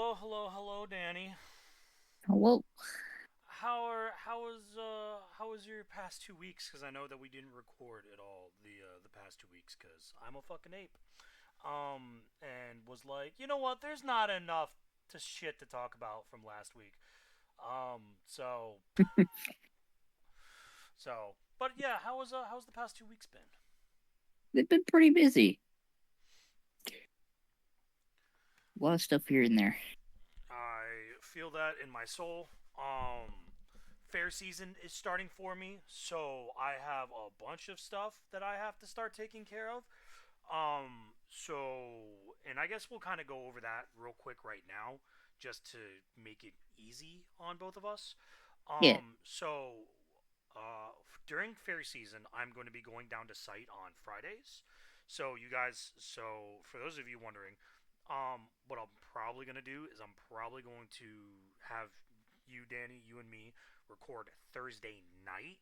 Hello, hello, hello, Danny. Hello. How was your past 2 weeks? Because I know that we didn't record at all the past 2 weeks because I'm a fucking ape. And was like, you know what? There's not enough to shit to talk about from last week. So but yeah, how's the past 2 weeks been? They've been pretty busy. A lot of stuff here and there. I feel that in my soul. Fair season is starting for me, so I have a bunch of stuff that I have to start taking care of. And I guess we'll kind of go over that real quick right now, just to make it easy on both of us. Yeah. During fair season, I'm going to be going down to site on Fridays. So for those of you wondering, what I'm probably going to do is I'm probably going to have you, Danny, you and me record Thursday night,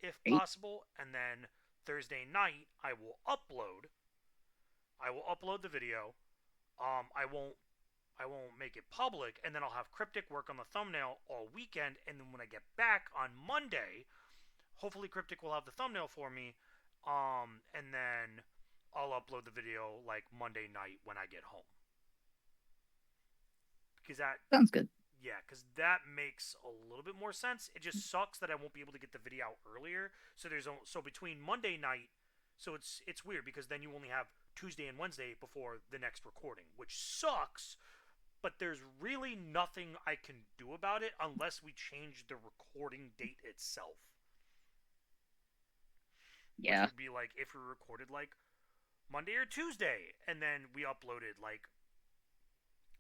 if Right? possible, and then Thursday night I will upload the video. I won't make it public, and then I'll have Kryptic work on the thumbnail all weekend, and then when I get back on Monday, hopefully Kryptic will have the thumbnail for me, and then I'll upload the video like Monday night when I get home. Because that Sounds good. Yeah, because that makes a little bit more sense. It just sucks that I won't be able to get the video out earlier. So between Monday night, so it's weird because then you only have Tuesday and Wednesday before the next recording, which sucks. But there's really nothing I can do about it unless we change the recording date itself, which Yeah. would be like if we recorded like Monday or Tuesday and then we uploaded like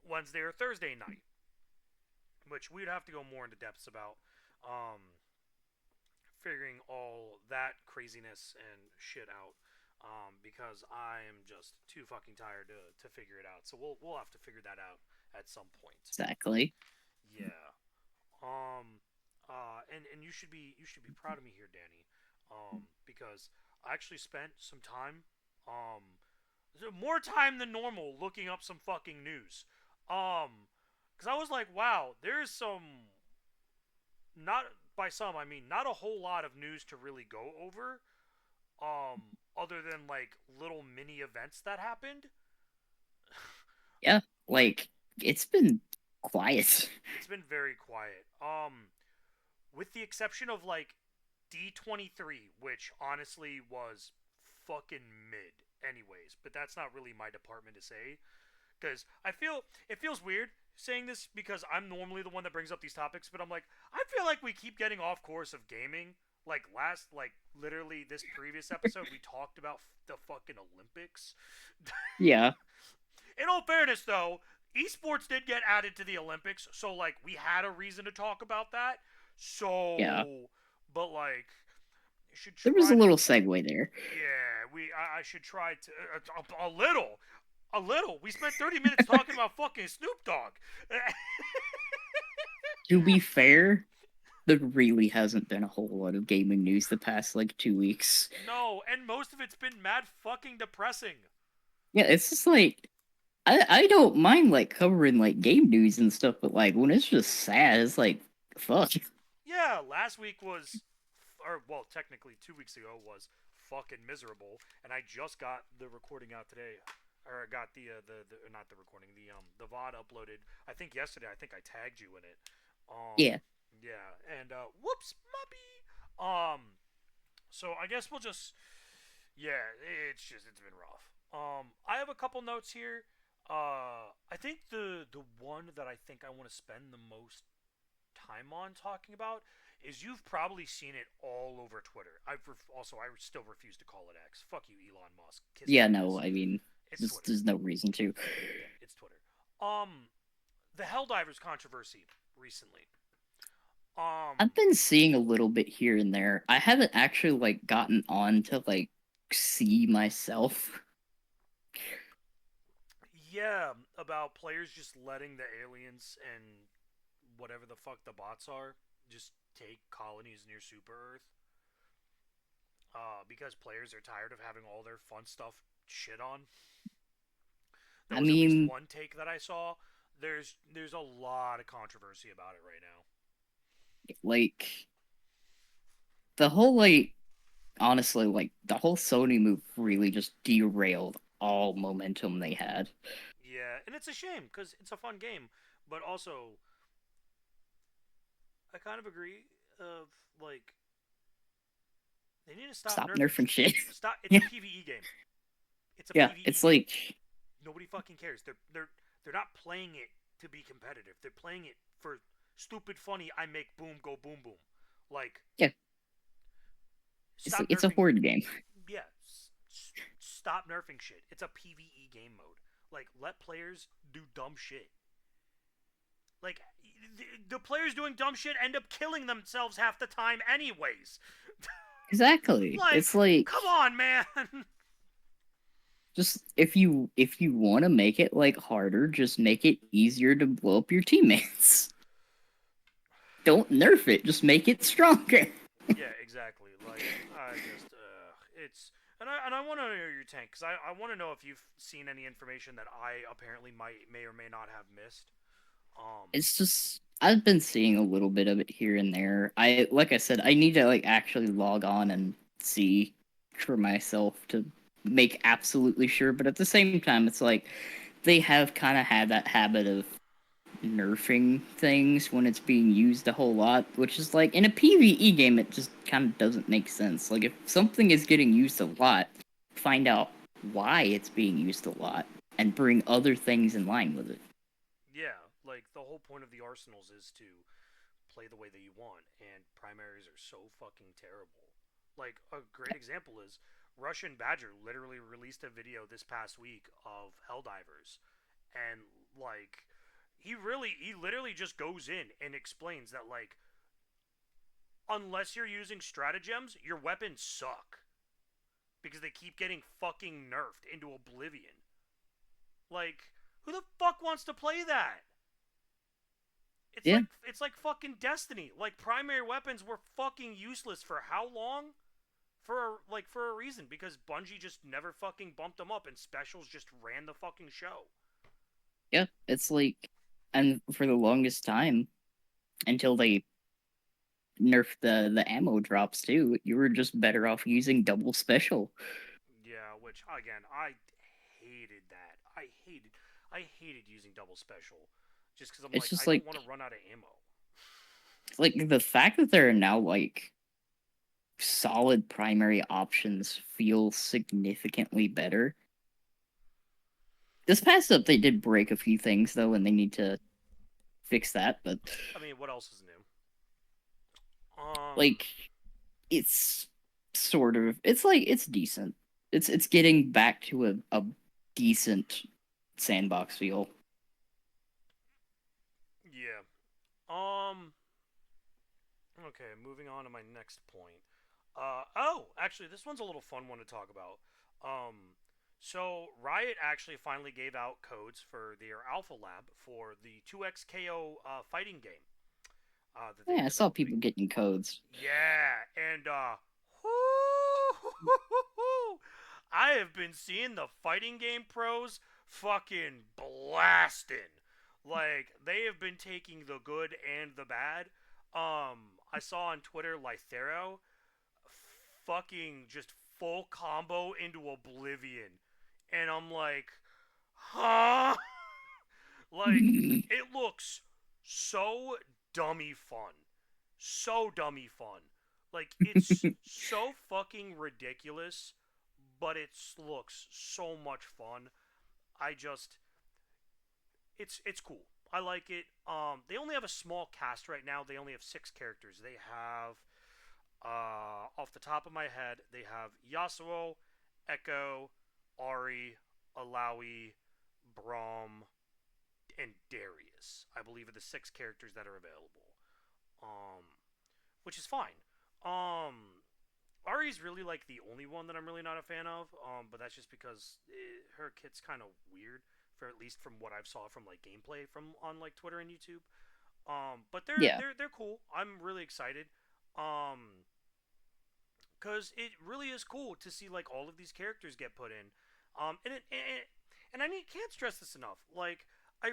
Wednesday or Thursday night, which we'd have to go more into depths about. Um, Figuring all that craziness and shit out, because I am just too fucking tired to figure it out. So we'll have to figure that out at some point. Exactly. Yeah. Um. And you should be proud of me here, Danny. Because I actually spent some time, um, more time than normal looking up some fucking news. Because I was like, wow, there's some, not by some I mean not a whole lot of news to really go over, other than like little mini events that happened. Yeah. Like, it's been quiet. It's been very quiet, with the exception of like D23, which honestly was fucking mid anyways, but that's not really my department to say, because I feel it feels weird saying this because I'm normally the one that brings up these topics, but I'm like, I feel like we keep getting off course of gaming. Like literally this previous episode, we talked about the fucking Olympics. Yeah. In all fairness, though, esports did get added to the Olympics, so like we had a reason to talk about that. Yeah. So, but like, you should There was try a to. little segue there. Yeah, I should try to a little. A little. We spent 30 minutes talking about fucking Snoop Dogg. To be fair, there really hasn't been a whole lot of gaming news the past, like, 2 weeks. No, and most of it's been mad fucking depressing. Yeah, it's just like, I don't mind, like, covering, like, game news and stuff, but, like, when it's just sad, it's like, fuck. Yeah, last week was, or well, technically 2 weeks ago was fucking miserable, and I just got the recording out today, or I got the not the recording, the VOD uploaded. I think yesterday. I think I tagged you in it. Yeah. Yeah, and whoops, mubby. Um, so I guess we'll just, yeah, it's been rough. I have a couple notes here. I think the one that I think I want to spend the most time on talking about is you've probably seen it all over Twitter. I still refuse to call it X. Fuck you, Elon Musk. Kiss my Yeah, no, ass. I mean, It's Twitter. there's no reason to. Yeah, it's Twitter. Um, the Helldivers controversy recently. I've Um, been seeing a little bit here and there. I haven't actually like gotten on to like see myself. yeah, about players just letting the aliens and whatever the fuck the bots are just take colonies near Super Earth. Because players are tired of having all their fun stuff shit on. There I was at least mean, one take that I saw. There's a lot of controversy about it right now. like the whole like honestly, like the whole Sony move really just derailed all momentum they had. Yeah, and it's a shame because it's a fun game, but also I kind of agree. Of like they need to stop Stop nerfing nerfing shit. shit. Stop. It's a Yeah, PVE game. It's a yeah. PVE It's game. like Nobody fucking cares. They're not playing it to be competitive. They're playing it for stupid funny. I make boom go boom boom. Like yeah, stop it's a nerfing. horde game. Yeah, stop nerfing shit. It's a PVE game mode. Like let players do dumb shit. Like the players doing dumb shit end up killing themselves half the time anyways. Exactly. Like It's like come on, man. just if you want to make it like harder, just make it easier to blow up your teammates. Don't nerf it. Just make it stronger. Yeah, exactly. Like I just it's and I want to know your tank because I want to know if you've seen any information that I apparently may or may not have missed. Um, It's just I've been seeing a little bit of it here and there. I like I said, I need to like actually log on and see for myself to make absolutely sure. But at the same time, it's like they have kind of had that habit of nerfing things when it's being used a whole lot, which is like in a PvE game, it just kind of doesn't make sense. Like if something is getting used a lot, find out why it's being used a lot and bring other things in line with it. yeah, like the whole point of the arsenals is to play the way that you want, and primaries are so fucking terrible. Like a great example is Russian Badger literally released a video this past week of Helldivers, and like he literally just goes in and explains that like unless you're using stratagems, your weapons suck because they keep getting fucking nerfed into oblivion. Like, who the fuck wants to play that? Yeah. It's like fucking Destiny. Like primary weapons were fucking useless for how long? For a reason because Bungie just never fucking bumped them up and specials just ran the fucking show. Yeah, it's like, and for the longest time, until they nerfed the ammo drops too, you were just better off using double special. Yeah, which again, I hated that. I hated using double special just cuz I'm It's like I just don't want to run out of ammo. like the fact that there are now like solid primary options feel significantly better. This past up, they did break a few things though, and they need to fix that. But I mean, what else is new? Um like, it's sort of it's like it's decent. It's getting back to a decent sandbox feel. yeah. Um okay, moving on to my next point. Actually, this one's a little fun one to talk about. So Riot actually finally gave out codes for their alpha lab for the 2XKO fighting game that they've Yeah, I been saw developing. people getting codes. Yeah, and I have been seeing the fighting game pros fucking blasting. Like they have been taking the good and the bad. I saw on Twitter Lythero fucking just full combo into oblivion, and I'm like, huh? Like it looks so dummy fun, so dummy fun. Like it's so fucking ridiculous, but it looks so much fun. I just it's cool. I like it. They only have a small cast right now. They only have 6 characters. They have off the top of my head, they have Yasuo, Echo, Ari, Alawi, Braum, and Darius. I believe are the 6 characters that are available. Um, which is fine. Ari's really like the only one that I'm really not a fan of. But that's just because her kit's kind of weird, for at least from what I've saw from like gameplay from on like Twitter and YouTube. But Yeah, they're cool. I'm really excited. Um, because it really is cool to see like all of these characters get put in. And and can't stress this enough. Like, I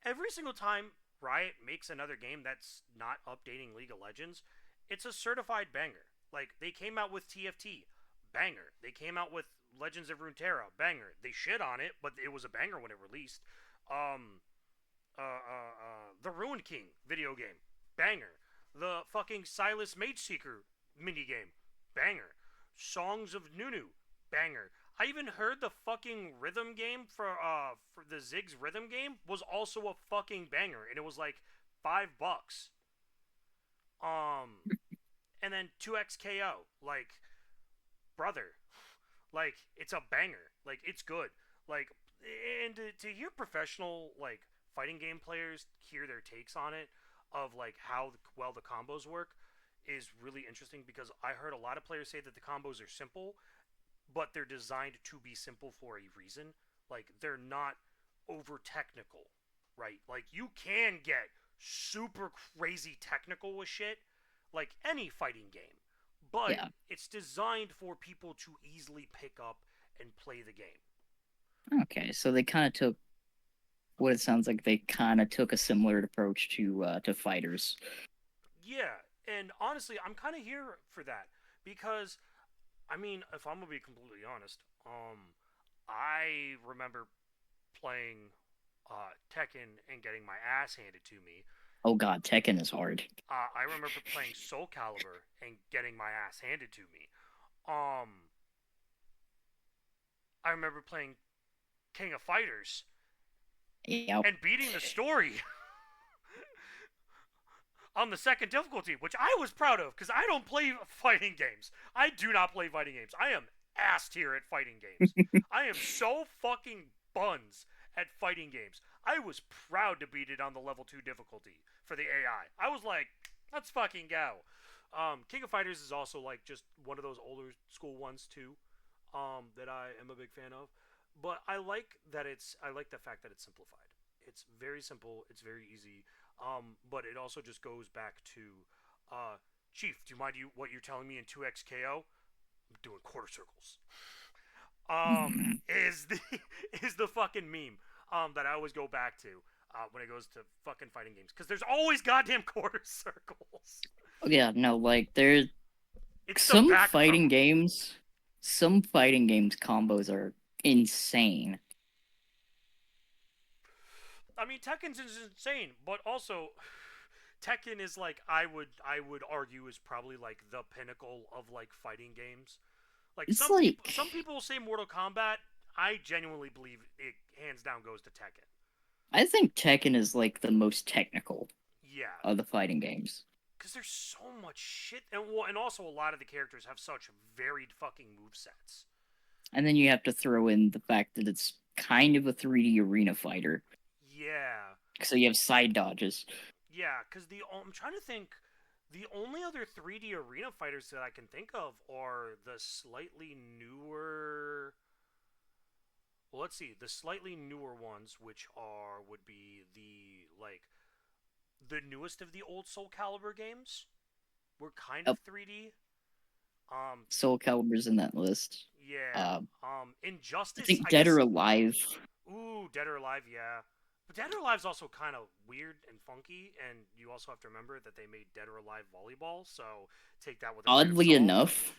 every single time Riot makes another game that's not updating League of Legends, it's a certified banger. Like, they came out with TFT, banger. They came out with Legends of Runeterra, banger. They shit on it, but it was a banger when it released. Um, the Ruined King video game, banger. The fucking Silas Mage Seeker mini game, banger. Songs of Nunu, banger. I even heard the fucking rhythm game for the Ziggs rhythm game was also a fucking banger, and it was like $5. Um, and then 2XKO, like, brother, like, it's a banger, like, it's good, like, and to hear professional like fighting game players hear their takes on it, of like how well the combos work, is really interesting, because I heard a lot of players say that the combos are simple, but they're designed to be simple for a reason. Like, they're not over technical, right? Like, you can get super crazy technical with shit, like any fighting game, but Yeah. it's designed for people to easily pick up and play the game. Okay, so they kind of took what it sounds like they kind of took a similar approach to fighters. Yeah, and honestly, I'm kind of here for that, because I mean, if I'm gonna be completely honest, I remember playing Tekken and getting my ass handed to me. Oh god, Tekken is hard. I remember playing Soul Calibur and getting my ass handed to me. Um, I remember playing King of Fighters Yep. and beating the story on the second difficulty, which I was proud of, because I don't play fighting games. I do not play fighting games. I am ass tier at fighting games. I am so fucking buns at fighting games. I was proud to beat it on the level 2 difficulty for the AI. I was like, let's fucking go. King of Fighters is also like just one of those older school ones too, that I am a big fan of. But I like the fact that it's simplified. It's very simple. It's very easy. But it also just goes back to, uh, Chief. Do you mind what you're telling me in 2XKO? I'm doing quarter circles. Is the is the fucking meme that I always go back to when it goes to fucking fighting games, because there's always goddamn quarter circles. Yeah, no, like there's It's the some backbone. fighting games, some fighting games combos are insane. I mean, Tekken's is insane, but also Tekken is like, I would argue, is probably like the pinnacle of like fighting games. Like, It's some like people say Mortal Kombat. I genuinely believe it hands down goes to Tekken. I think Tekken is like the most technical Yeah, of the fighting games. because there's so much shit, and well, and also a lot of the characters have such varied fucking move sets. And then you have to throw in the fact that it's kind of a 3D arena fighter. Yeah, So you have side dodges. yeah, because I'm trying to think. The only other 3D arena fighters that I can think of are the slightly newer. Well, let's see. The slightly newer ones, which would be the newest of the old Soul Calibur games, were kind of Up 3D. Um, Soul Calibur's in that list. yeah. Uh, I Injustice, think I Dead or guess. Alive. Ooh, Dead or Alive, yeah. But Dead or Alive's also kind of weird and funky, and you also have to remember that they made Dead or Alive volleyball, so take that with a grain of Oddly salt. enough,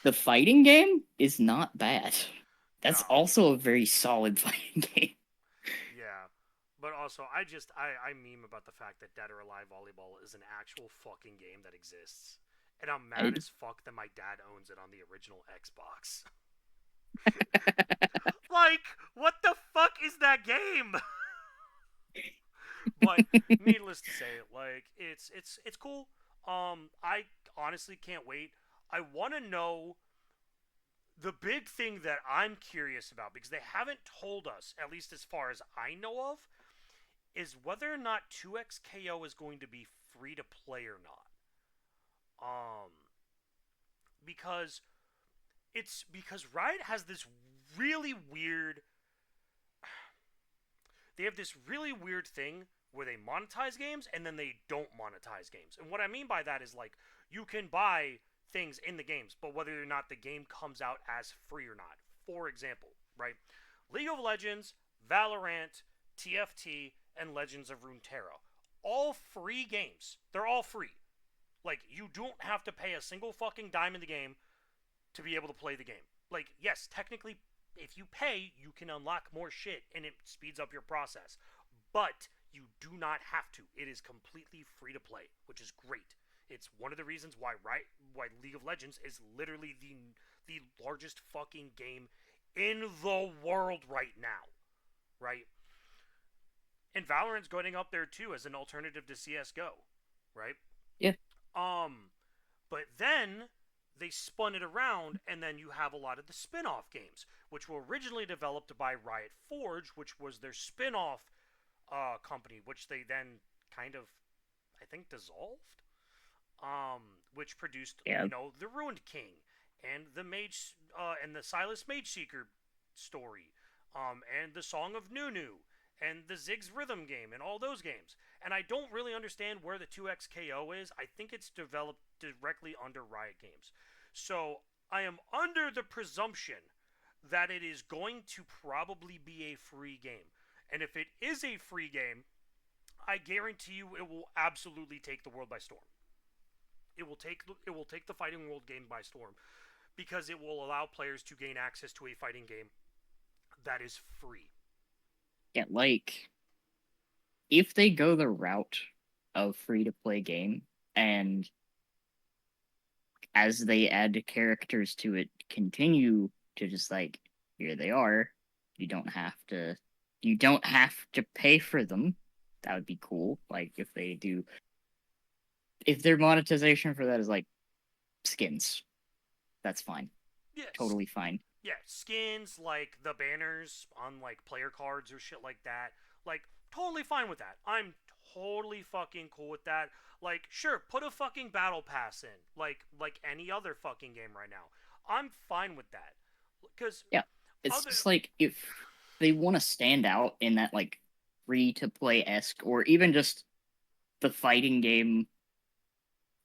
the fighting game is not bad. That's No, also a very solid fighting game. yeah. But also, I meme about the fact that Dead or Alive volleyball is an actual fucking game that exists. And I'm I, mad as fuck that my dad owns it on the original Xbox. Like, what the fuck is that game? But needless to say, like, it's cool. I honestly can't wait. I want to know the big thing that I'm curious about, because they haven't told us, at least as far as I know of, is whether or not 2XKO is going to be free to play or not. Um, because Riot has this really weird. They have this really weird thing where they monetize games and then they don't monetize games. And what I mean by that is, like, you can buy things in the games, but whether or not the game comes out as free or not. For example, right? League of Legends, Valorant, TFT, and Legends of Runeterra. All free games. They're all free. Like, you don't have to pay a single fucking dime in the game to be able to play the game. Like, yes, technically, if you pay, you can unlock more shit and it speeds up your process. But you do not have to. It is completely free to play, which is great. It's one of the reasons why League of Legends is literally the largest fucking game in the world right now, right? And Valorant's going up there too as an alternative to CS:GO, right? Yeah. Um, but then they spun it around, and then you have a lot of the spin off games, which were originally developed by Riot Forge, which was their spin off company, which they then kind of, I think, dissolved. Which produced, Yeah. the Ruined King and the Silas Mageseeker story, and the Song of Nunu and the Ziggs Rhythm game and all those games. And I don't really understand where the 2XKO is. I think it's developed directly under Riot Games. So I am under the presumption that it is going to probably be a free game. And if it is a free game, I guarantee you it will absolutely take the world by storm. It will take the fighting world game by storm because it will allow players to gain access to a fighting game that is free. Yeah, like if they go the route of free to play game and as they add characters to it continue to just like here they are, you don't have to pay for them. That would be cool. Like if their monetization for that is like skins, that's fine. Yes, Totally fine. yeah, skins like the banners on like player cards or shit like that. Like totally fine with that. I'm totally fucking cool with that. Like sure, put a fucking battle pass in like any other fucking game right now. I'm fine with that. Cuz Yeah. It's other just like if they want to stand out in that like free to play esque or even just the fighting game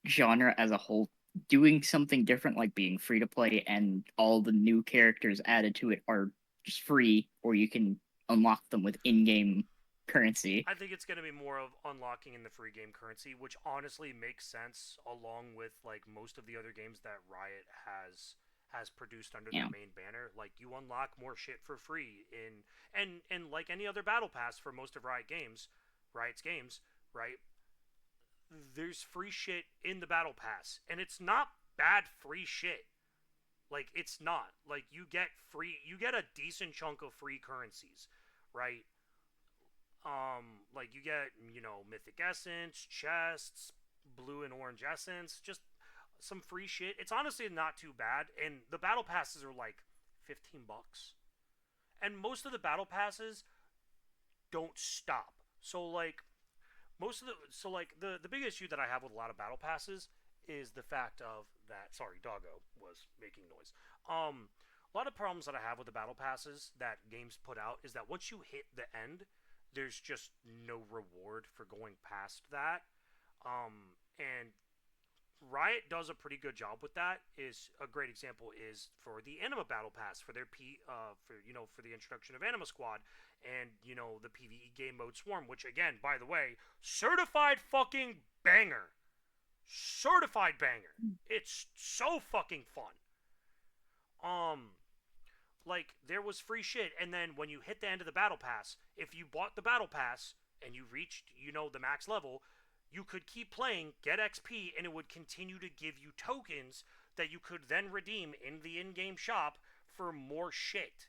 genre as a whole, doing something different like being free to play and all the new characters added to it are just free or you can unlock them with in-game currency. I think it's going to be more of unlocking in the free game currency, which honestly makes sense along with like most of the other games that Riot has produced under their Yeah. main banner. Like you unlock more shit for free in and like any other battle pass for most of Riot's games, right? There's free shit in the battle pass, and it's not bad free shit. Like it's not. Like you get a decent chunk of free currencies, right? Like you get, mythic essence, chests, blue and orange essence, just some free shit. It's honestly not too bad, and the battle passes are like $15. And most of the battle passes don't stop. So like the big issue that I have with a lot of battle passes is the fact of that sorry, doggo was making noise. A lot of problems that I have with the battle passes that games put out is that once you hit the end, there's just no reward for going past that. And Riot does a pretty good job with that. Is a great example is for the Anima Battle Pass for their for the introduction of Anima Squad and the PvE game mode Swarm, which again, by the way, certified fucking banger, certified banger. It's so fucking fun. Um, like there was free shit, and then when you hit the end of the battle pass, if you bought the battle pass and you reached the max level, you could keep playing, get XP, and it would continue to give you tokens that you could then redeem in the in-game shop for more shit.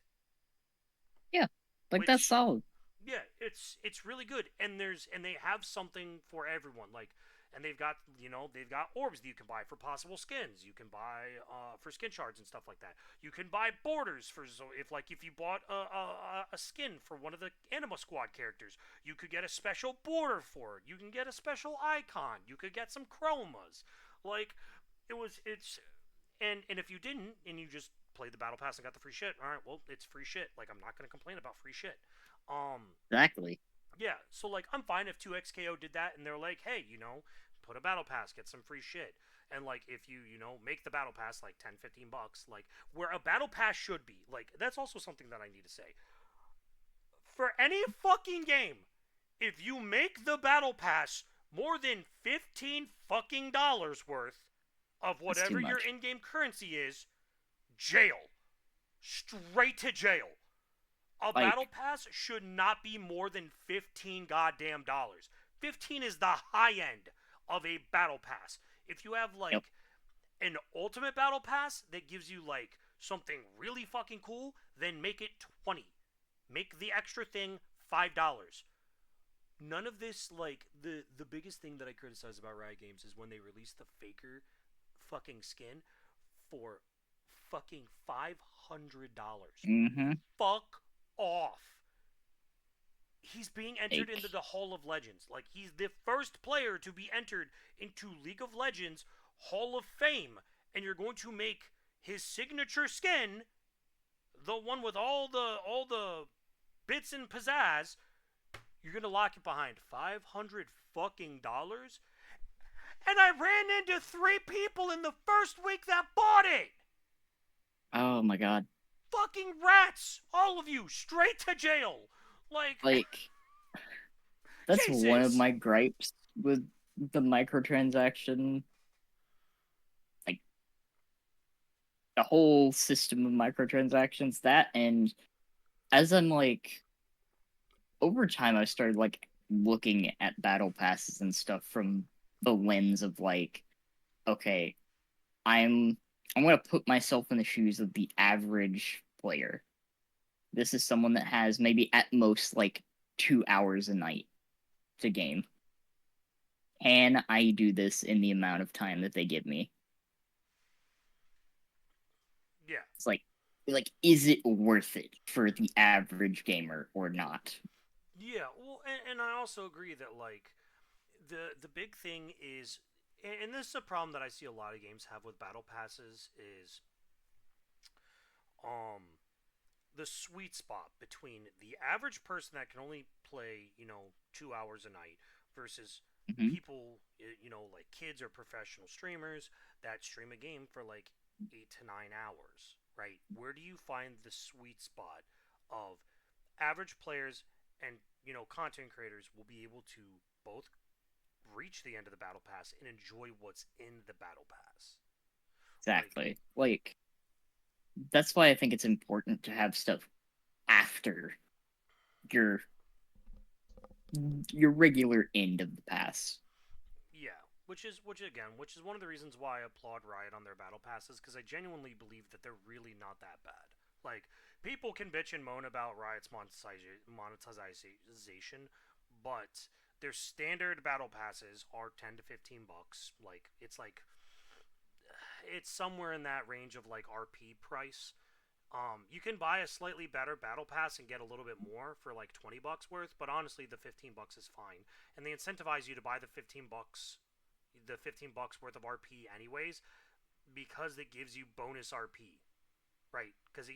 Yeah. Like that's Which, solid. yeah, it's really good, and they have something for everyone. Like, and they've got orbs that you can buy for possible skins. You can buy for skin shards and stuff like that. You can buy borders for so if you bought a skin for one of the Anima Squad characters, you could get a special border for it. You can get a special icon. You could get some chromas. Like it's and if you didn't and you just played the battle pass and got the free shit, all right, well it's free shit. Like I'm not gonna complain about free shit. Exactly. Yeah, so like I'm fine if 2XKO did that and they're like, hey, put a battle pass, get some free shit. And like if you make the battle pass like $10, $15, like where a battle pass should be. Like that's also something that I need to say. For any fucking game, if you make the battle pass more than 15 fucking dollars worth of That's too whatever your much. in-game currency is, jail. Straight to jail. A battle Like, pass should not be more than 15 goddamn dollars. 15 is the high end of a battle pass. If you have yep. like an ultimate battle pass that gives you like something really fucking cool, then make it 20. Make the extra thing $5. None of this, like, the biggest thing that I criticize about Riot Games is when they release the faker fucking skin for fucking $500. Mm-hmm. Fuck off. He's being entered into Like, the Hall of Legends. Like, he's the first player to be entered into League of Legends Hall of Fame, and you're going to make his signature skin, the one with all the bits and pizzazz, you're gonna lock it behind $500 fucking dollars. And I ran into 3 people in the first week that bought it. oh my god. Fucking rats, all of you, straight to jail. Like, Like, that's one of Jesus. my gripes with the microtransaction, like the whole system of microtransactions. That, and as I'm like over time, I started like looking at battle passes and stuff from the lens of like, okay, I'm I'm gonna put myself in the shoes of the average player. This is someone that has maybe at most like 2 hours a night to game. Can I do this in the amount of time that they give me? Yeah. It's like is it worth it for the average gamer or not? Yeah, well, and I also agree that, like, the big thing is, and this is a problem that I see a lot of games have with battle passes, is um the sweet spot between the average person that can only play, 2 hours a night versus Hmm. people, like kids or professional streamers that stream a game for like 8 to 9 hours, right? Where do you find the sweet spot of average players and, content creators will be able to both reach the end of the battle pass and enjoy what's in the battle pass? Like, Exactly. Like that's why I think it's important to have stuff after your your regular end of the pass. yeah, which is one of the reasons why I applaud Riot on their battle passes, because I genuinely believe that they're really not that bad. Like, people can bitch and moan about Riot's monetization, but their standard battle passes are $10 to $15. It's somewhere in that range of like RP price. You can buy a slightly better battle pass and get a little bit more for like $20 worth, but honestly, the $15 is fine, and they incentivize you to buy the $15 worth of RP anyways, because it gives you bonus RP, right? Because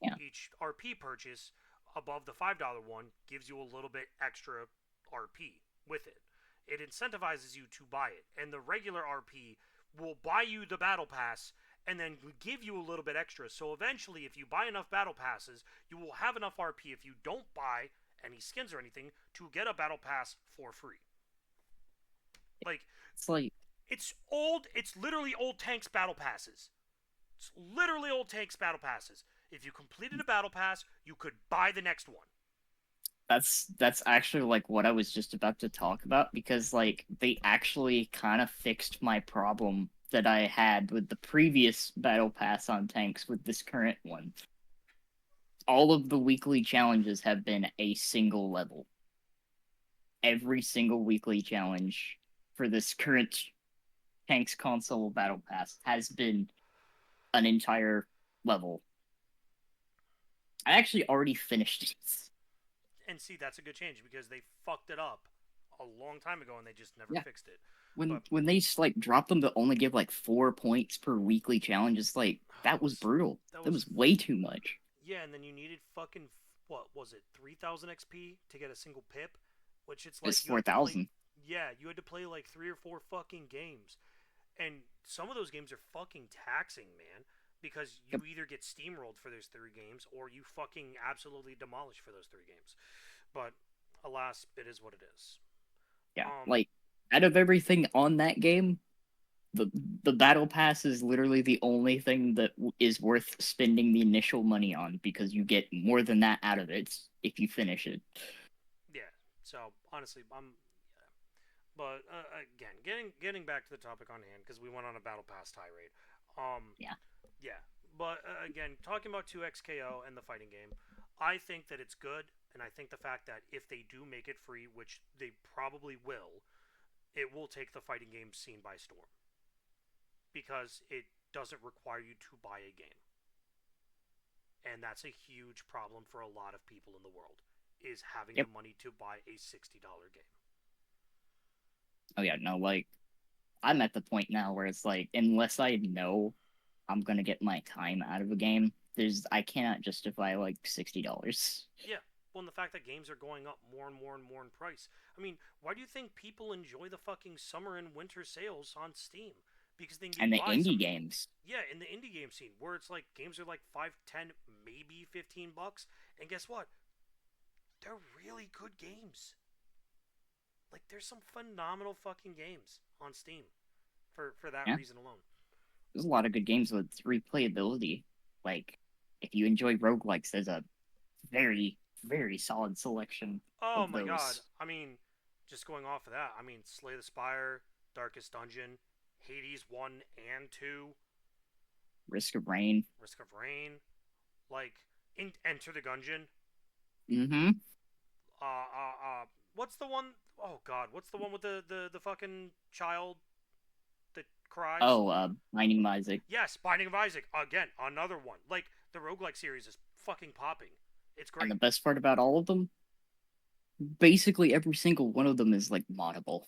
Yeah, each RP purchase above the $5 one gives you a little bit extra RP with it. It incentivizes you to buy it, and the regular RP will buy you the battle pass and then give you a little bit extra. So eventually, if you buy enough battle passes, you will have enough RP if you don't buy any skins or anything to get a battle pass for free. Like, it's like it's literally old tanks battle passes. It's literally old tanks battle passes. If you completed a battle pass, you could buy the next one. that's actually like what I was just about to talk about because like they actually kind of fixed my problem that I had with the previous battle pass on tanks with this current one. All of the weekly challenges have been a single level. Every single weekly challenge for this current tanks console battle pass has been an entire level. I actually already finished it. And see, that's a good change because they fucked it up a long time ago and they just never Yeah. fixed it. when But when they just like dropped them to only give like 4 points per weekly challenge, it's like oh, that was brutal. that That was was way too much. yeah, and then you needed fucking what was it, 3,000 XP to get a single pip, which it's It's like you four have to play. thousand. Yeah, you had to play like 3 or 4 fucking games, and some of those games are fucking taxing, man. because Yep. you either get steamrolled for those 3 games or you fucking absolutely demolished for those 3 games. But alas, it is what it is. Yeah. Um, Like out of everything on that game, the the battle pass is literally the only thing that is worth spending the initial money on because you get more than that out of it if you finish it. yeah. So honestly, I'm. But again, getting back to the topic on hand because we went on a battle pass tirade. Yeah. Yeah. But again, talking about 2XKO and the fighting game, I think that it's good, and I think the fact that if they do make it free, which they probably will, it will take the fighting game scene by storm because it doesn't require you to buy a game, and that's a huge problem for a lot of people in the world is having the Yep. money to buy a $60 game. Oh yeah, no, like I'm at the point now where it's like unless I know I'm gonna get my time out of a game, I cannot justify like $60. Yeah. Well, and the fact that games are going up more and more and more in price. I mean, why do you think people enjoy the fucking summer and winter sales on Steam? Because then you And the buy indie some. games. Yeah, in the indie game scene, where it's like games are like 5, 10, maybe $15, and guess what? They're really good games. Like, there's some phenomenal fucking games on Steam for that Yeah. reason alone. There's a lot of good games with replayability. Like if you enjoy roguelikes, there's a very, very solid selection Oh of my god. those. I mean, just going off of that, I mean, Slay the Spire, Darkest Dungeon, Hades 1 and 2, Risk of Rain. Risk of Rain, like Enter the Gungeon. Mm-hmm. What's the one oh god, what's the one with the fucking child that cries? Oh, Binding of Isaac. Yes, Binding of Isaac. Again, another one. Like, the roguelike series is fucking popping. It's And the great. best part about all of them, basically every single one of them is like moddable.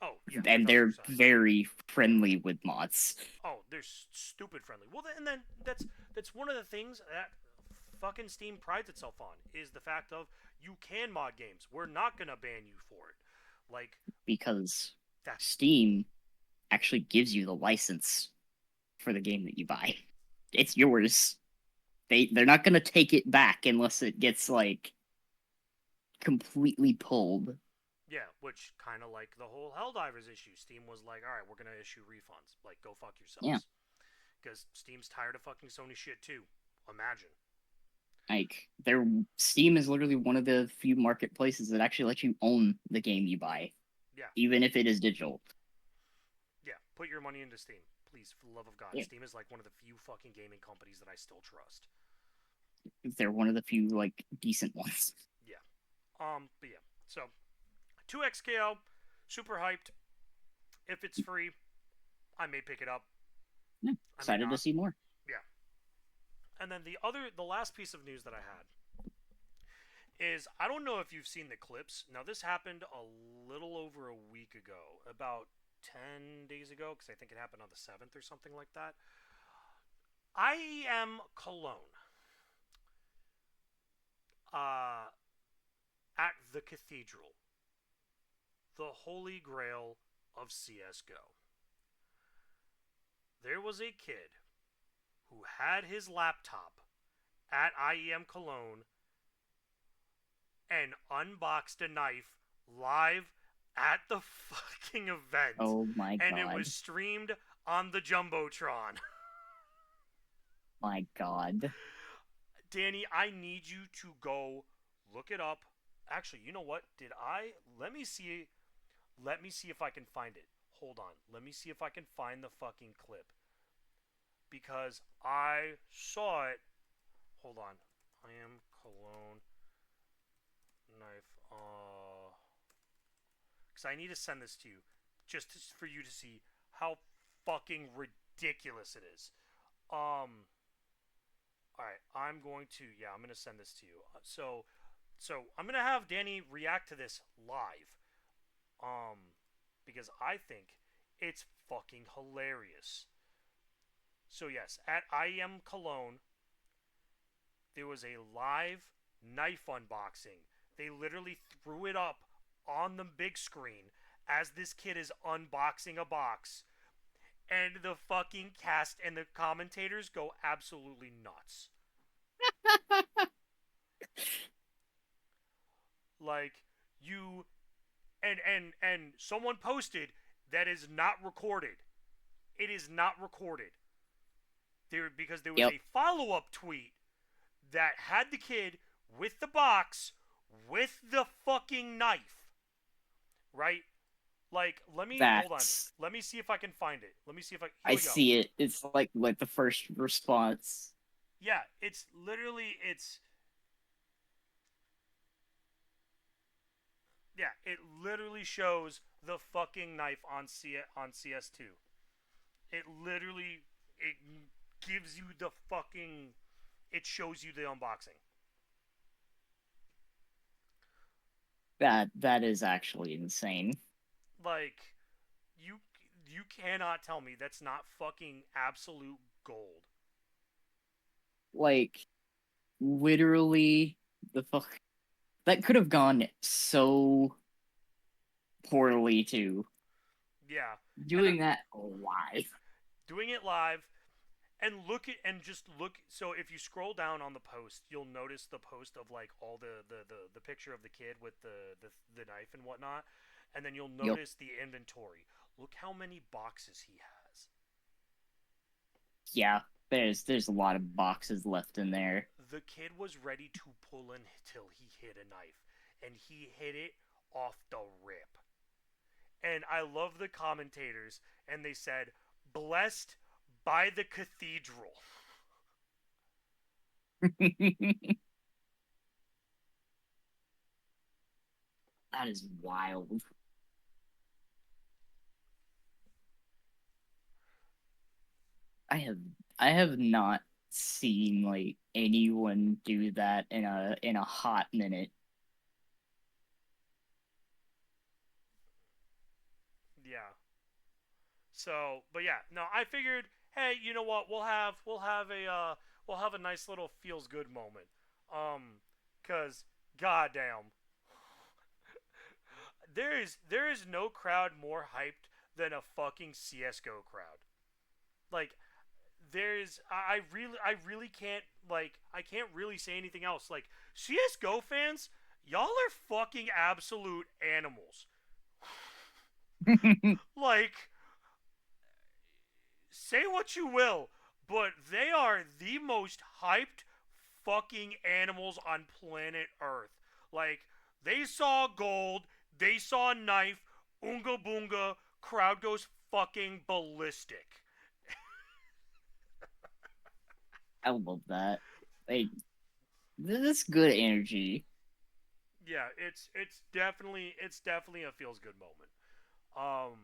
Oh, yeah, And they're 1000%. very friendly with mods. Oh, they're stupid friendly. Well, and then that's one of the things that fucking Steam prides itself on is the fact of you can mod games. We're not gonna ban you for it. Like Because that's Steam actually gives you the license for the game that you buy. It's yours. They're not gonna take it back unless it gets like completely pulled. yeah, which kind of like the whole Helldivers issue. Steam was like, all right, we're gonna issue refunds. Like, go fuck Yeah. yourselves, because Steam's tired of fucking Sony shit too. Imagine. Like their Steam is literally one of the few marketplaces that actually lets you own the game you buy, Yeah, even if it is digital. yeah. Put your money into Steam, please, for the love of God. Yeah. Steam is like one of the few fucking gaming companies that I still trust. They're one of the few like decent ones. Yeah. But yeah. So 2XKL, super hyped. If it's free, I may pick it up. Yeah. I may Excited to not. see more. Yeah. And then the last piece of news that I had is I don't know if you've seen the clips. Now this happened a little over a week ago, about 10 days ago, because I think it happened on the 7th or something like that. I am Cologne. Uh, at the Cathedral, the holy grail of CS:GO. There was a kid who had his laptop at IEM Cologne and unboxed a knife live at the fucking event. Oh my And it was god. streamed on the Jumbotron. My god. Danny, I need you to go look it up. Actually, you know what? Did I? Let me see. Let me see if I can find it. Hold on. Let me see if I can find the fucking clip. Because I saw it. Hold on. I am Cologne knife. Because I need to send this to you. Just for you to see how fucking ridiculous it is. Alright. I'm going to. Yeah, I'm going to send this to you. So I'm going to have Danny react to this live. Because I think it's fucking hilarious. So yes, at IEM Cologne, there was a live knife unboxing. They literally threw it up on the big screen as this kid is unboxing a box. and the fucking cast and the commentators go absolutely nuts. Like you and someone posted that is not recorded. It is not recorded. There because there was Yep. a follow-up tweet that had the kid with the box with the fucking knife, right? Like, let me hold on. Facts. Let me see if I can find it. Let me see if I. Here I we go. see it. It's like the first response. Yeah, it's literally it's yeah, it literally shows the fucking knife on CS2. It literally it gives you the fucking it shows you the unboxing. That is actually insane. Like you you cannot tell me that's not fucking absolute gold. Like literally the fuck that could have gone so poorly too. Yeah. And Doing that live. doing it live and look at and just look so if you scroll down on the post you'll notice the post of like all the picture of the kid with the knife and whatnot and then you'll Yep. notice the inventory. Look how many boxes he has. Yeah. There's a lot of boxes left in there. The kid was ready to pull until he hit a knife and he hit it off the rip. And I love the commentators and they said blessed by the cathedral. That is wild. I have I have not seen like anyone do that in a hot minute. Yeah. So, but yeah, no, I figured, hey, you know what? We'll have a nice little feels good moment. Cause goddamn, there is no crowd more hyped than a fucking CS:GO crowd. Like I really can't I can't really say anything else. Like CS:GO fans, y'all are fucking absolute animals. Like say what you will, but they are the most hyped fucking animals on planet Earth. Like, they saw gold, they saw a knife, Oonga Boonga, crowd goes fucking ballistic. I love that. Like this good energy. Yeah, it's definitely a feels good moment. Um,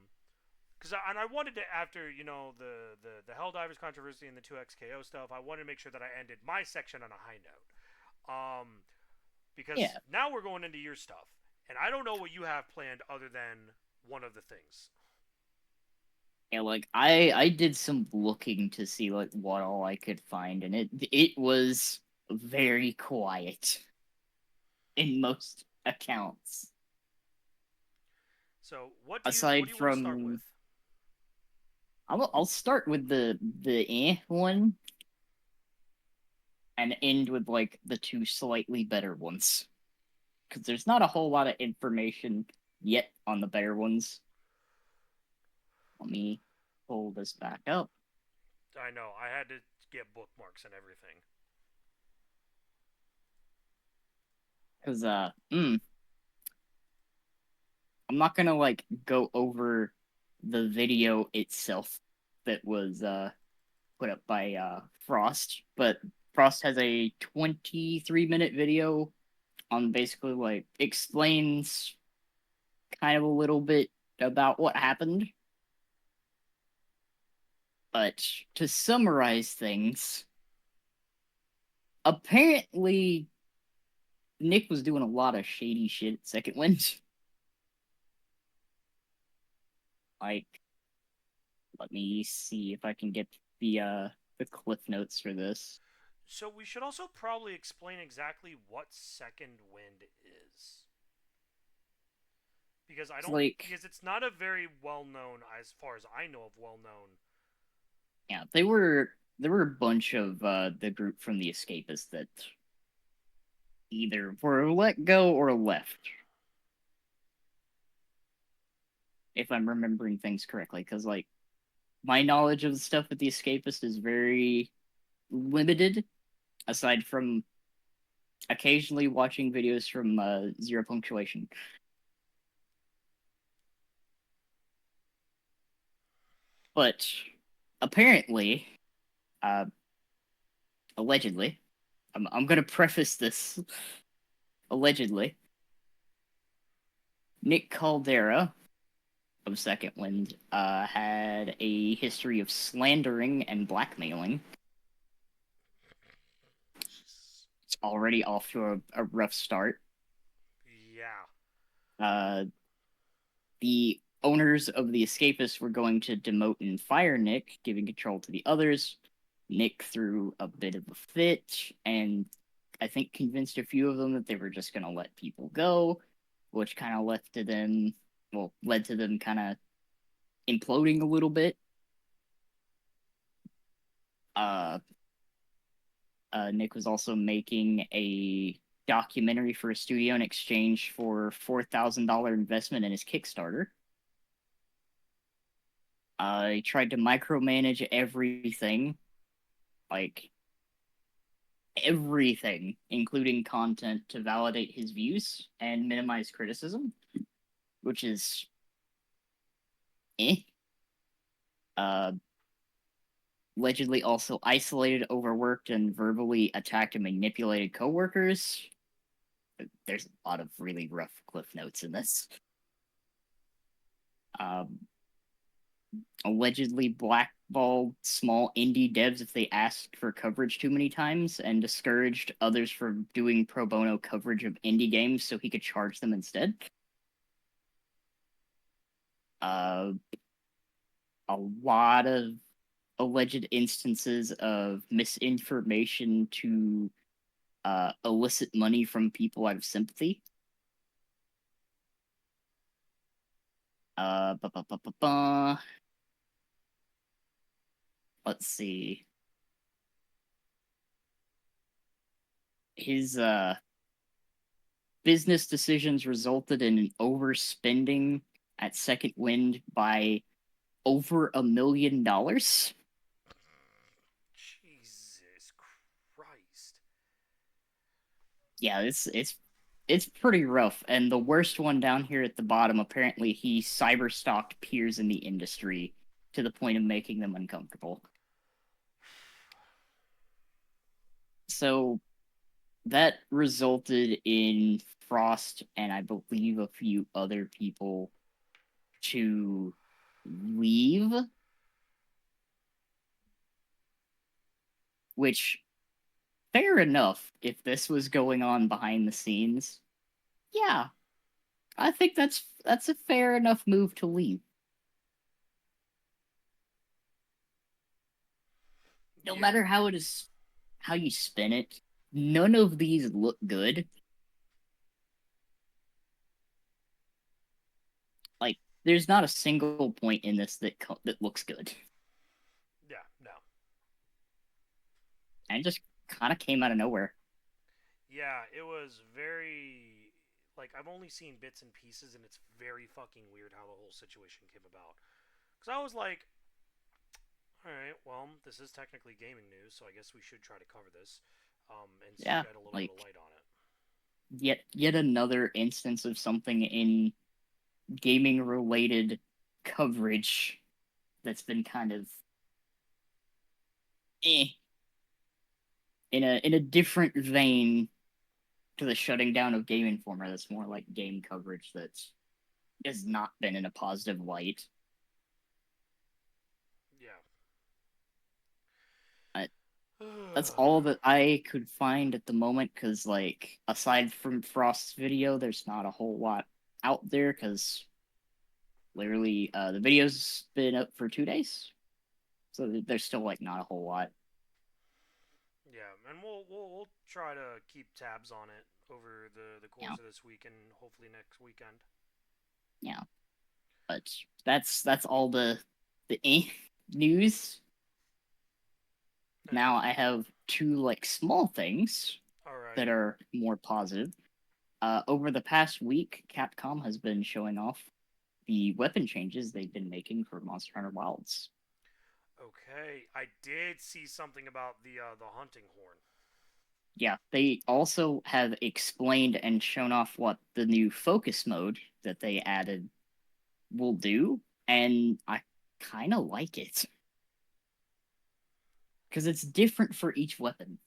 and I wanted to after you know the Helldivers controversy and the 2XKO stuff, I wanted to make sure that I ended my section on a high note. Because Yeah. now we're going into your stuff, and I don't know what you have planned other than one of the things. Yeah, like I did some looking to see like what all I could find, and it was very quiet in most accounts. So what Aside do you want to start with? from, I'll start with the one and end with like the two slightly better ones because there's not a whole lot of information yet on the better ones. Let me pull this back up I know I had to get bookmarks and everything. because I'm not gonna like go over the video itself that was put up by Frost, but Frost has a 23-minute video on basically like explains kind of a little bit about what happened. But to summarize things, apparently Nick was doing a lot of shady shit at Second Wind. Like, let me see if I can get the cliff notes for this. So we should also probably explain exactly what second wind is. Because I It's don't like because it's not a very well known as far as I know of well known Yeah, there were a bunch of the group from the Escapists that either were let go or left, if I'm remembering things correctly. Because like my knowledge of the stuff with the Escapist is very limited, aside from occasionally watching videos from Zero Punctuation. But apparently, uh, allegedly, I'm gonna preface this allegedly. Nick Caldera of Second Wind had a history of slandering and blackmailing. It's already off to a rough start. Yeah. Uh, the owners of the Escapists were going to demote and fire Nick, giving control to the others. Nick threw a bit of a fit and I think convinced a few of them that they were just going to let people go, which kind of led to them kind of imploding a little bit. Uh, Nick was also making a documentary for a studio in exchange for $4,000 investment in his Kickstarter. He tried to micromanage everything, like everything, including content, to validate his views and minimize criticism, which is eh. Uh, Allegedly also isolated, overworked, and verbally attacked and manipulated coworkers. There's a lot of really rough cliff notes in this. Um, Allegedly blackballed small indie devs if they asked for coverage too many times, and discouraged others from doing pro bono coverage of indie games so he could charge them instead. Uh, a lot of alleged instances of misinformation to elicit money from people out of sympathy. Uh, ba, ba, ba, ba, ba. Let's see. His business decisions resulted in an overspending at Second Wind by over $1 million. Jesus Christ. Yeah, it's pretty rough. And the worst one down here at the bottom, apparently he cyberstalked peers in the industry to the point of making them uncomfortable. So that resulted in Frost and I believe a few other people to leave, which fair enough if this was going on behind the scenes. Yeah, I think that's a fair enough move to leave. No Yeah. matter how you spin it, none of these look good. Like there's not a single point in this that looks good. Yeah, no. And it just kind of came out of nowhere. Yeah, it was very like I've only seen bits and pieces and it's very fucking weird how the whole situation came about. Cuz I was like, all right, well, this is technically gaming news, so I guess we should try to cover this and Yeah, shed a little bit of like light on it. yet another instance of something in gaming related coverage that's been kind of eh, in a different vein to the shutting down of Game Informer. That's more like game coverage that's has not been in a positive light. Yeah. I, that's all that I could find at the moment because, like, aside from Frost's video, there's not a whole lot out there because literally the video's been up for 2 days, so there's still like not a whole lot. Yeah, and we'll try to keep tabs on it over the You course know, of this week and hopefully next weekend. you know, but that's all the news. Now And I have two like small things that alrighty. are more positive. Over the past week, Capcom has been showing off the weapon changes they've been making for Monster Hunter Wilds. Okay, I did see something about the hunting horn. Yeah, they also have explained and shown off what the new focus mode that they added will do, and I kind of like it because it's different for each weapon.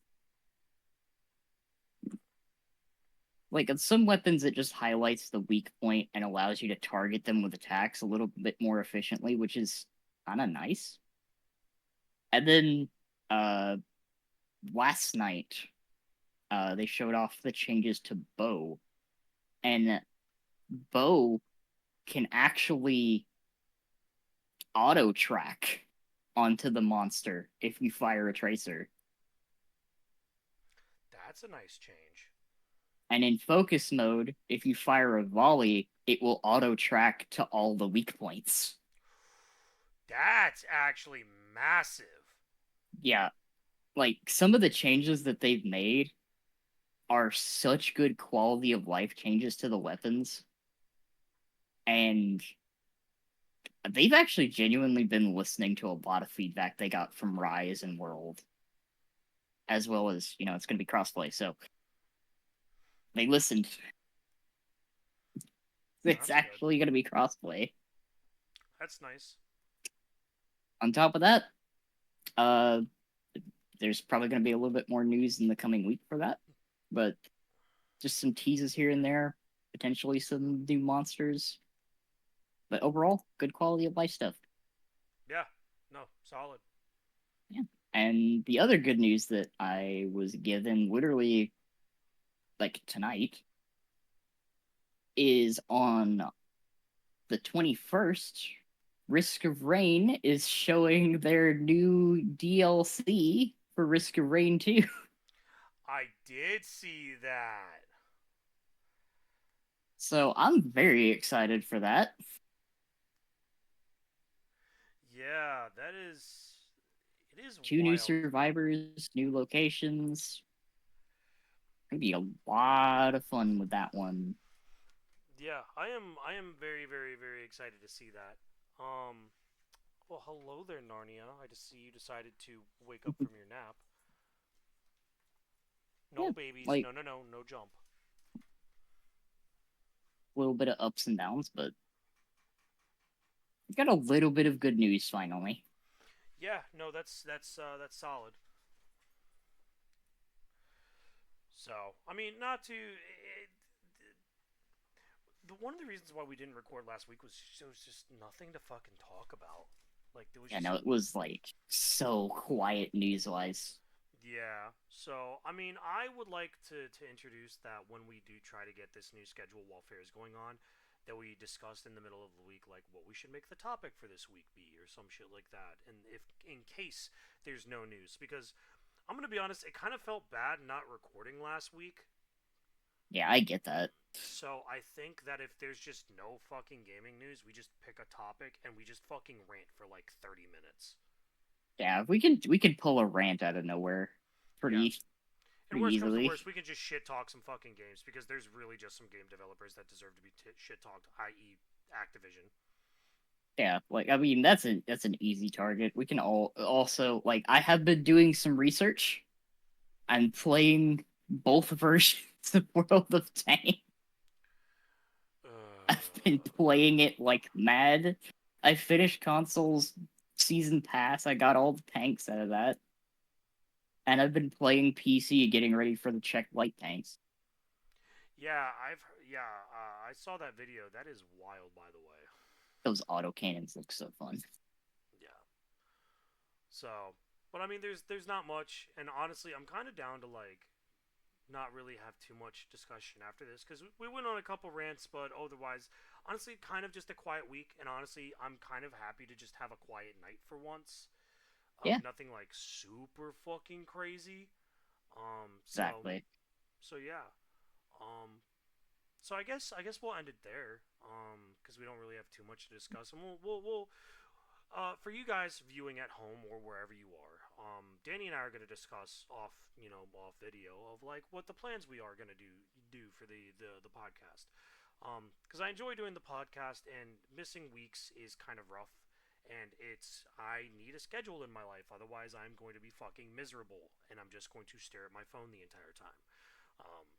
Like on some weapons, it just highlights the weak point and allows you to target them with attacks a little bit more efficiently, which is kind of nice. And then uh, last night, they showed off the changes to bow, and bow can actually auto track onto the monster if you fire a tracer. That's a nice change. And in focus mode, if you fire a volley, it will auto track to all the weak points. That's actually massive. Yeah, like some of the changes that they've made are such good quality of life changes to the weapons. And they've actually genuinely been listening to a lot of feedback they got from Rise and World, as well as, it's going to be crossplay. So they listened. It's That's good. actually going to be crossplay. That's nice. On top of that, uh, there's probably going to be a little bit more news in the coming week for that, but just some teases here and there, potentially some new monsters. But overall, good quality of life stuff. Yeah. No, solid. Yeah. And the other good news that I was given literally like tonight is on the 21st, Risk of Rain is showing their new DLC for Risk of Rain 2. I did see that. So I'm very excited for that. Yeah, that is. It is Two new wild. survivors, new locations. Gonna be a lot of fun with that one. Yeah, I am. I am very, very, very excited to see that. Um. Well, hello there, Narnia. I just see you decided to wake up from your nap. Yeah, No babies. like No, no, no, no jump. a little bit of ups and downs, but got a little bit of good news finally. Yeah, no, that's solid. So, I mean, not to. One of the reasons why we didn't record last week was there was just nothing to fucking talk about. Like there was Yeah, just no, it was like so quiet news wise. yeah. So I mean, I would like to introduce that when we do try to get this new schedule while fair is going on, that we discussed in the middle of the week, like what we should make the topic for this week be, or some shit like that. And if in case there's no news, because I'm gonna be honest, it kind of felt bad not recording last week. Yeah, I get that. So I think that if there's just no fucking gaming news, we just pick a topic and we just fucking rant for like 30 minutes. Yeah, we could pull a rant out of nowhere Yeah. pretty And pretty worst comes to easily. worst, we can just shit talk some fucking games because there's really just some game developers that deserve to be shit talked, i.e., Activision. Yeah, like I mean that's an easy target. We can all also like I have been doing some research. I'm playing both versions of World of Tanks. I've been playing it like mad. I finished consoles season pass. I got all the tanks out of that. And I've been playing PC getting ready for the Czech light tanks. yeah, I saw that video. That is wild, by the way. Those autocannons look so fun. Yeah. So, but I mean, there's not much, and honestly, I'm kind of down to like not really have too much discussion after this because we went on a couple rants, but otherwise, honestly, kind of just a quiet week. And honestly, I'm kind of happy to just have a quiet night for once. Yeah, Nothing like super fucking crazy. Um, so exactly. so yeah. Um, so I guess we'll end it there. Because we don't really have too much to discuss, and we'll for you guys viewing at home or wherever you are. Danny and I are going to discuss off video of like what the plans we are going to do for the podcast. Because I enjoy doing the podcast, and missing weeks is kind of rough. And I need a schedule in my life, otherwise I'm going to be fucking miserable, and I'm just going to stare at my phone the entire time.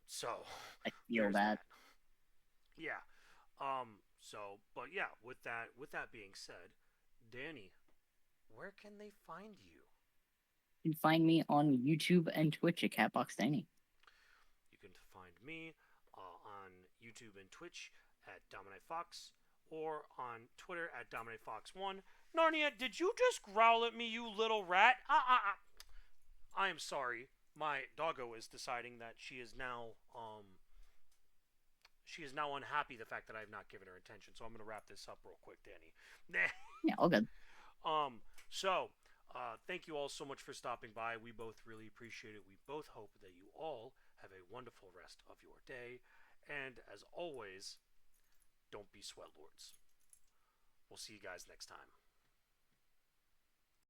So I feel there's that. that. Yeah. But yeah, with that being said, Danny, where can they find you? You can find me on YouTube and Twitch at CatboxDanny. You can find me on YouTube and Twitch at DominiFox, or on Twitter at DominiFox1. Narnia, did you just growl at me, you little rat? I am sorry. My doggo is deciding that she is now unhappy the fact that I have not given her attention. So I'm going to wrap this up real quick, Danny. Yeah, all good. um, so thank you all so much for stopping by. We both really appreciate it. We both hope that you all have a wonderful rest of your day. And as always, don't be sweat lords. We'll see you guys next time.